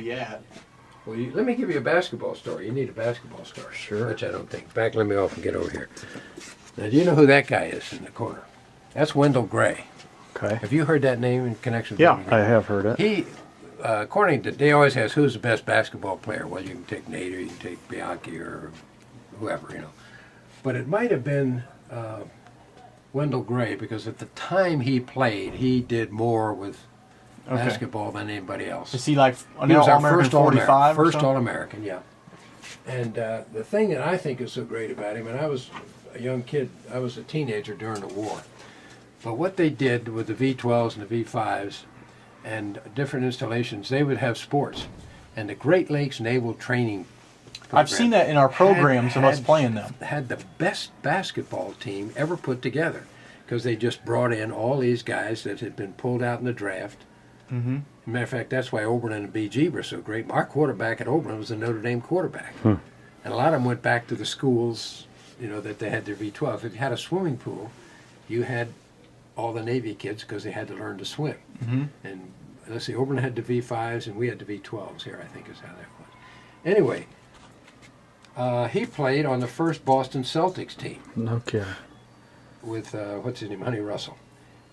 be at. Well, let me give you a basketball story. You need a basketball story. Sure. Which I don't think. Back, let me off and get over here. Now, do you know who that guy is in the corner? That's Wyndol Gray. Okay. Have you heard that name in connection with Yeah, Wyndol Gray? I have heard it. He, according to, they always ask who's the best basketball player. Well, you can take Nate or you can take Bianchi or whoever, you know. But it might have been Wyndol Gray because at the time he played, he did more with basketball than anybody else. Is he like He was our All-American first 45 or First something? All-American, yeah. And the thing that I think is so great about him, and I was a young kid, I was a teenager during the war, but what they did with the V-12s and the V-5s and different installations, they would have sports. And the Great Lakes Naval Training Program I've seen that in our programs of us playing them. had the best basketball team ever put together because they just brought in all these guys that had been pulled out in the draft. Mm-hmm. As a matter of fact, that's why Oberlin and BG were so great. Our quarterback at Oberlin was a Notre Dame quarterback. And a lot of them went back to the schools, you know, that they had their V-12. If you had a swimming pool, you had all the Navy kids because they had to learn to swim. Mm-hmm. And let's see, Oberlin had the V-5s and we had the V-12s here, I think is how that was. Anyway, he played on the first Boston Celtics team. No kidding. With, what's his name, Honey Russell.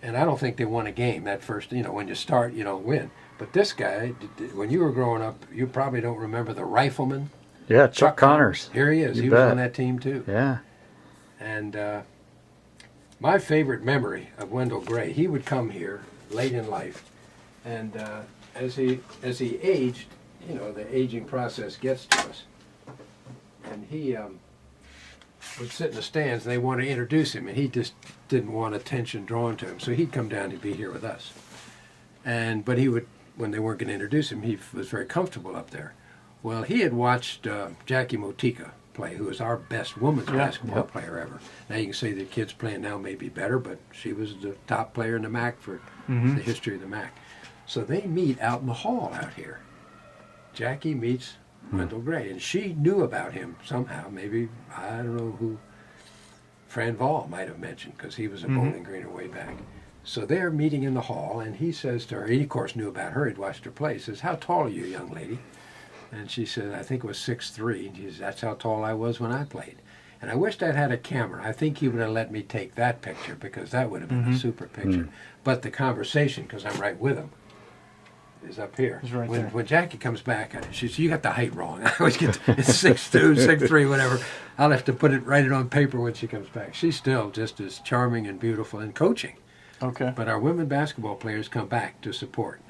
And I don't think they won a game that first, you know, when you start, you don't win. But this guy, when you were growing up, you probably don't remember the rifleman. Yeah, Chuck Connors. Here he is. You He bet. was on that team too. Yeah. And my favorite memory of Wyndol Gray, he would come here late in life. And as he aged, you know, the aging process gets to us. And he would sit in the stands and they wanted to introduce him and he just didn't want attention drawn to him. So he'd come down and be here with us. But he would, when they weren't going to introduce him, he was very comfortable up there. Well, he had watched Jackie Motika play, who was our best women's basketball player ever. Now you can say the kids playing now may be better, but she was the top player in the MAC for the history of the MAC. So they meet out in the hall out here. Jackie meets Wyndol Gray, and she knew about him somehow. Maybe, I don't know who, Fran Vall might have mentioned, because he was a Bowling Greener way back. So they're meeting in the hall, and he says to her, he of course knew about her, he'd watched her play, he says, "How tall are you, young lady?" And she said, "I think it was 6'3". And he says, "That's how tall I was when I played." And I wished I'd had a camera. I think he would have let me take that picture, because that would have been a super picture. But the conversation, because I'm right with him, is up here. It's right there. When Jackie comes back, she says, "You got the height wrong." I always get it's 6'2", 6'3", whatever. I'll have to write it on paper when she comes back. She's still just as charming and beautiful and coaching. Okay. But our women basketball players come back to support.